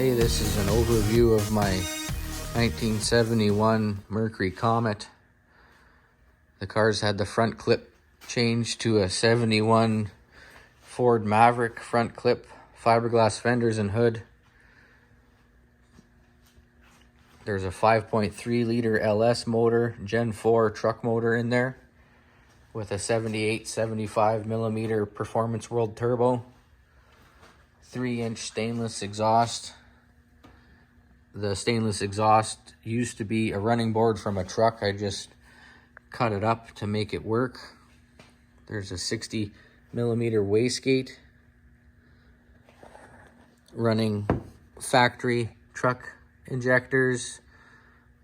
Hey, this is an overview of my 1971 Mercury Comet. The car's had the front clip changed to a 71 Ford Maverick front clip, fiberglass fenders and hood. There's a 5.3 liter LS motor, Gen 4 truck motor in there with a 78-75 millimeter Performance World turbo, 3-inch stainless exhaust. The stainless exhaust used to be a running board from a truck. I just cut it up to make it work. There's a 60 millimeter wastegate running factory truck injectors.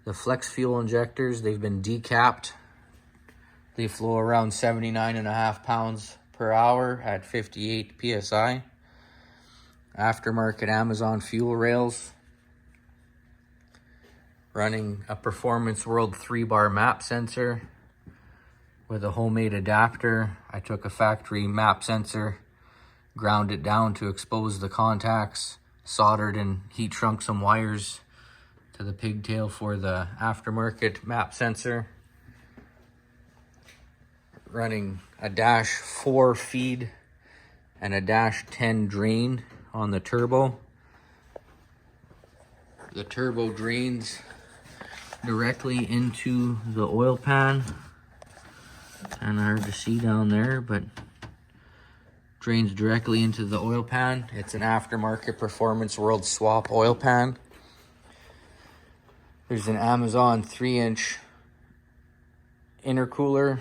The flex fuel injectors, they've been decapped. They flow around 79.5 pounds per hour at 58 psi. Aftermarket Amazon fuel rails. Running a Performance World 3-bar map sensor with a homemade adapter. I took a factory map sensor, ground it down to expose the contacts, soldered and heat shrunk some wires to the pigtail for the aftermarket map sensor. Running a Dash 4 feed and a Dash 10 drain on the turbo. The turbo drains directly into the oil pan. Kind of hard to see down there, but drains directly into the oil pan. It's an aftermarket Performance World swap oil pan. There's an Amazon 3-inch intercooler.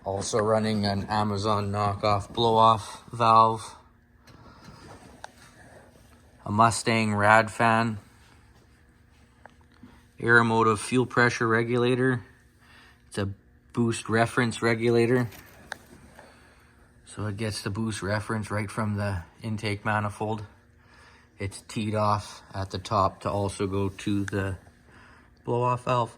Also running an Amazon knockoff blow-off valve. A Mustang rad fan. Aeromotive fuel pressure regulator. It's a boost reference regulator. So it gets the boost reference right from the intake manifold. It's teed off at the top to also go to the blow-off valve.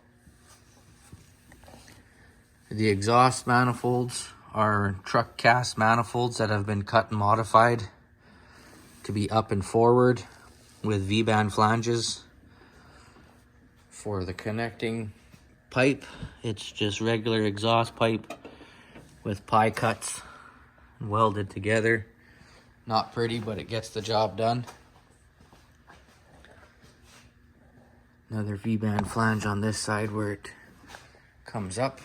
The exhaust manifolds are truck cast manifolds that have been cut and modified to be up and forward with V-band flanges. For the connecting pipe, it's just regular exhaust pipe with pie cuts welded together. Not pretty, but it gets the job done. Another V-band flange on this side where it comes up.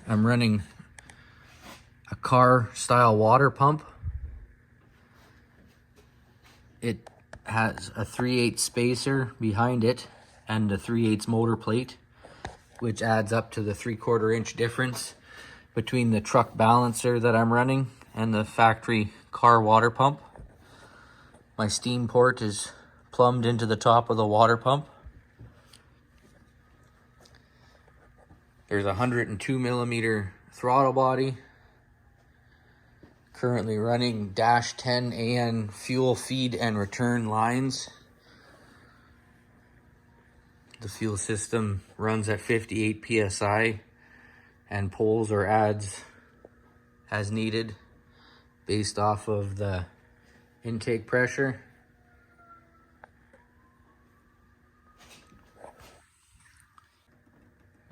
I'm running a car style water pump. It has a 3/8 spacer behind it and a 3/8 motor plate, which adds up to the 3/4 inch difference between the truck balancer that I'm running and the factory car water pump. My steam port is plumbed into the top of the water pump. There's a 102 millimeter throttle body. Currently running Dash 10 AN fuel feed and return lines. The fuel system runs at 58 psi and pulls or adds as needed based off of the intake pressure.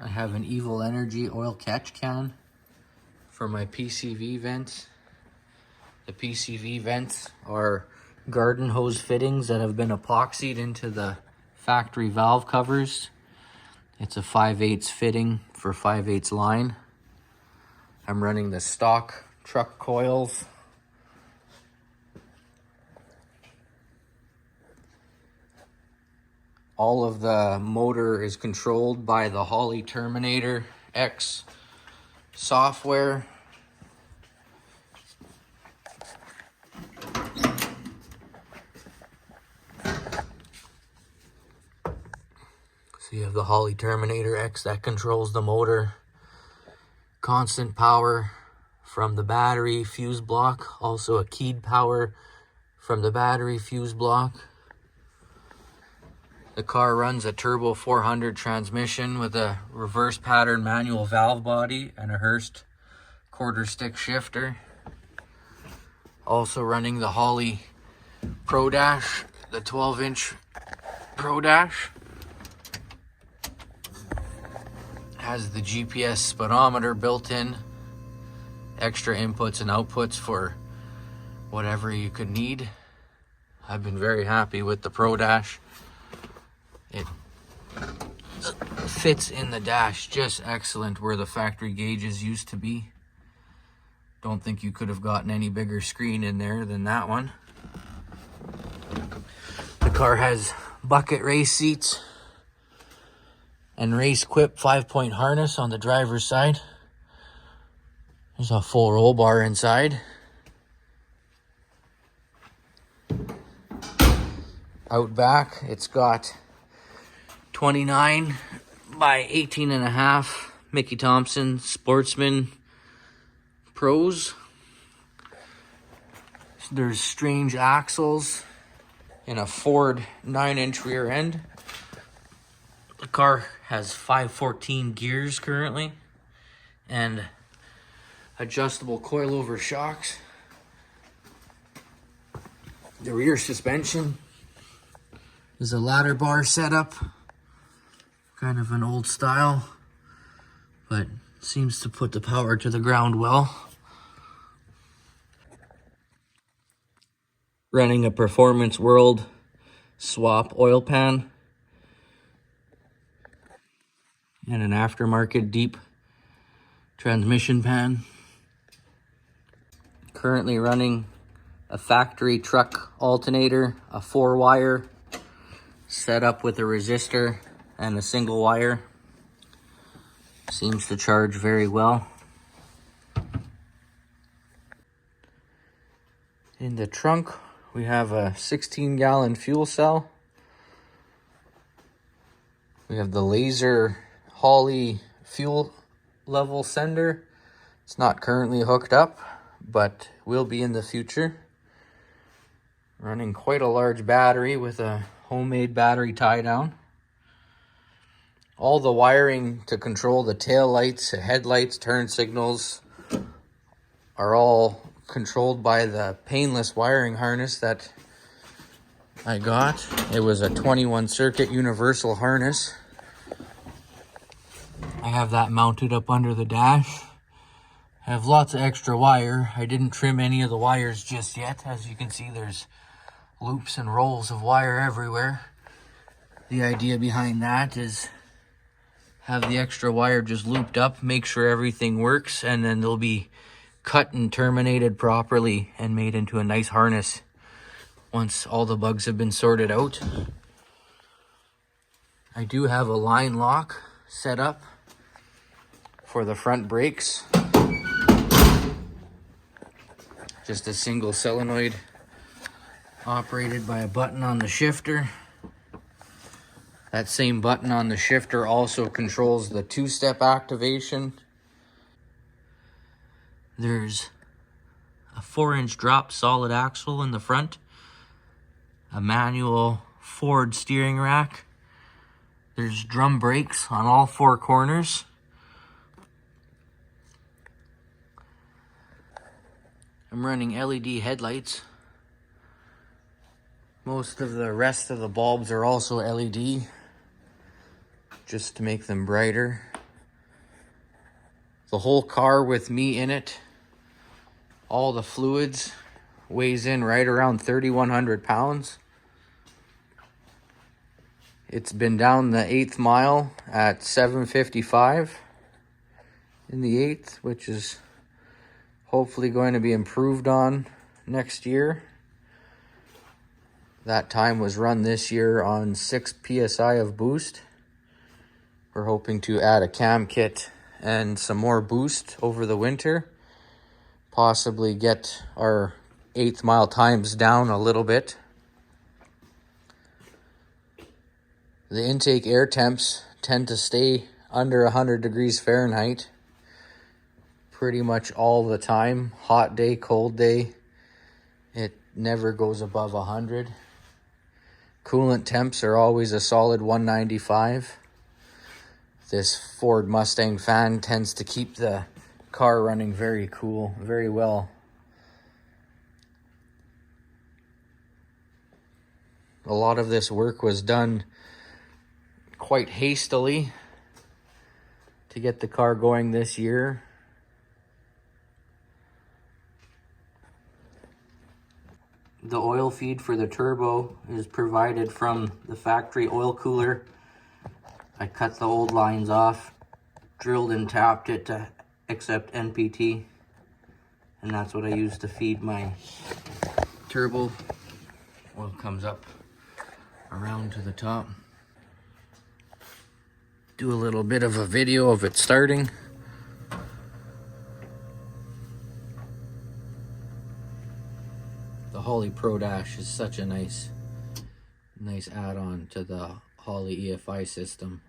I have an Evil Energy oil catch can for my PCV vents. The PCV vents are garden hose fittings that have been epoxied into the factory valve covers. It's a 5/8 fitting for 5/8 line. I'm running the stock truck coils. All of the motor is controlled by the Holley Terminator X software. So you have the Holley Terminator X that controls the motor. Constant power from the battery fuse block. Also a keyed power from the battery fuse block. The car runs a turbo 400 transmission with a reverse pattern manual valve body and a Hurst quarter stick shifter. Also running the Holley Pro Dash, the 12-inch Pro Dash. Has the GPS speedometer built in. Extra inputs and outputs for whatever you could need. I've been very happy with the Pro Dash. It fits in the dash just excellent where the factory gauges used to be. Don't think you could have gotten any bigger screen in there than that one. The car has bucket race seats and race quip 5-point harness on the driver's side. There's a full roll bar inside. Out back, it's got 29 by 18.5 Mickey Thompson Sportsman Pros. There's strange axles in a Ford 9-inch rear end. The car has 514 gears currently and adjustable coilover shocks. The rear suspension is a ladder bar setup, kind of an old style, but seems to put the power to the ground well. Running a Performance World swap oil pan and an aftermarket deep transmission pan. Currently running a factory truck alternator, a 4-wire set up with a resistor and a single wire. Seems to charge very well. In the trunk, we have a 16-gallon fuel cell. We have the laser Holley fuel level sender. It's not currently hooked up, but will be in the future. Running quite a large battery with a homemade battery tie down. All the wiring to control the tail lights, headlights, turn signals are all controlled by the painless wiring harness that I got. It was a 21 circuit universal harness. I have that mounted up under the dash. I have lots of extra wire. I didn't trim any of the wires just yet. As you can see, there's loops and rolls of wire everywhere. The idea behind that is have the extra wire just looped up, make sure everything works, and then they'll be cut and terminated properly and made into a nice harness once all the bugs have been sorted out. I do have a line lock set up for the front brakes. Just a single solenoid operated by a button on the shifter. That same button on the shifter also controls the 2-step activation. There's a 4-inch drop solid axle in the front, a manual Ford steering rack. There's drum brakes on all 4 corners. I'm running LED headlights. Most of the rest of the bulbs are also LED, just to make them brighter. The whole car with me in it, all the fluids, weighs in right around 3,100 pounds. It's been down the 8th mile at 7:55 in the 8th, which is hopefully going to be improved on next year. That time was run this year on 6 PSI of boost. We're hoping to add a cam kit and some more boost over the winter. Possibly get our 8th mile times down a little bit. The intake air temps tend to stay under 100 degrees Fahrenheit pretty much all the time. Hot day, cold day, it never goes above 100. Coolant temps are always a solid 195. This Ford Mustang fan tends to keep the car running very cool, very well. A lot of this work was done quite hastily to get the car going this year. The oil feed for the turbo is provided from the factory oil cooler. I cut the old lines off, drilled and tapped it to accept NPT, and that's what I use to feed my turbo. Oil comes up around to the top. Do a little bit of a video of it starting. The Holley Pro Dash is such a nice add-on to the Holley EFI system.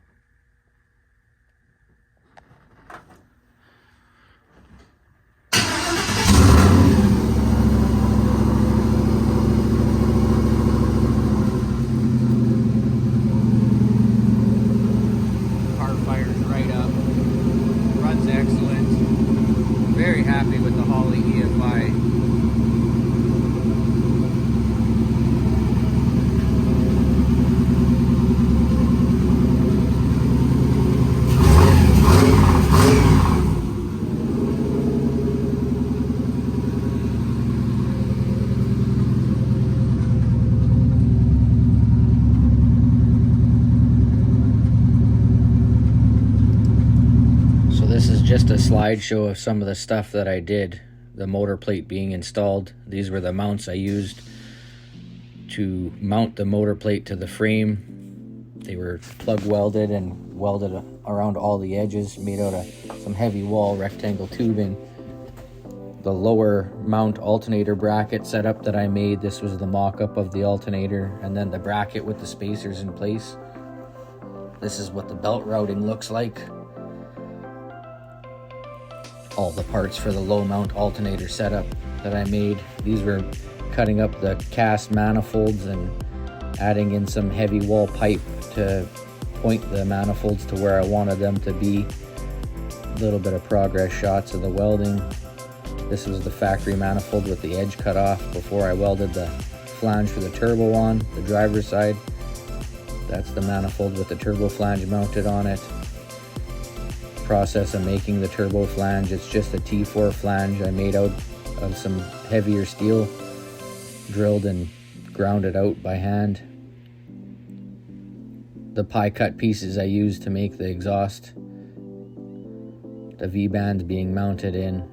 Car fires right up, runs excellent. Very happy with the Holley EFI. This is just a slideshow of some of the stuff that I did. The motor plate being installed. These were the mounts I used to mount the motor plate to the frame. They were plug welded and welded around all the edges, made out of some heavy wall rectangle tubing. The lower mount alternator bracket setup that I made, this was the mock-up of the alternator, and then the bracket with the spacers in place. This is what the belt routing looks like. All the parts for the low mount alternator setup that I made. These were cutting up the cast manifolds and adding in some heavy wall pipe to point the manifolds to where I wanted them to be. A little bit of progress shots of the welding. This was the factory manifold with the edge cut off before I welded the flange for the turbo on the driver's side. That's the manifold with the turbo flange mounted on it. Process of making the turbo flange. It's just a T4 flange I made out of some heavier steel, drilled and ground it out by hand. The pie cut pieces I used to make the exhaust, the V-bands being mounted in.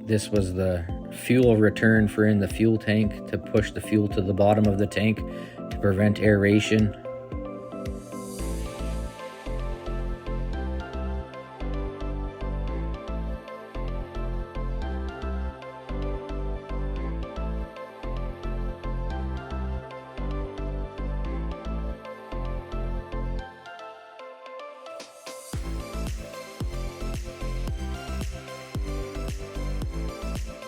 This was the fuel return for in the fuel tank to push the fuel to the bottom of the tank to prevent aeration.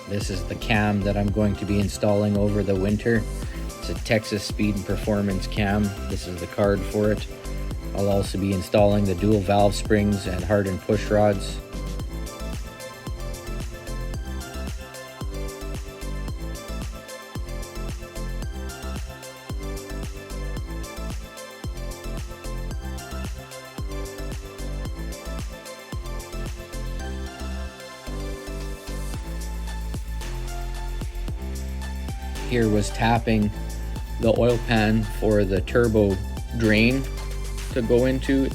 This is the cam that I'm going to be installing over the winter. It's a Texas Speed and Performance cam. This is the card for it. I'll also be installing the dual valve springs and hardened push rods. Here was tapping the oil pan for the turbo drain to go into.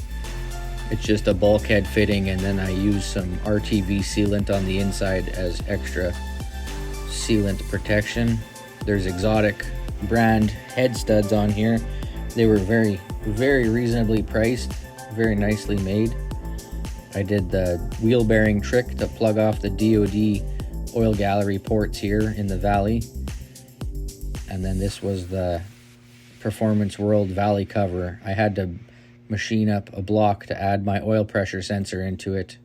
It's just a bulkhead fitting, and then I use some RTV sealant on the inside as extra sealant protection. There's exotic brand head studs on here. They were very reasonably priced, very nicely made. I did the wheel bearing trick to plug off the DOD oil gallery ports here in the valley. And then this was the Performance World valley cover. I had to machine up a block to add my oil pressure sensor into it.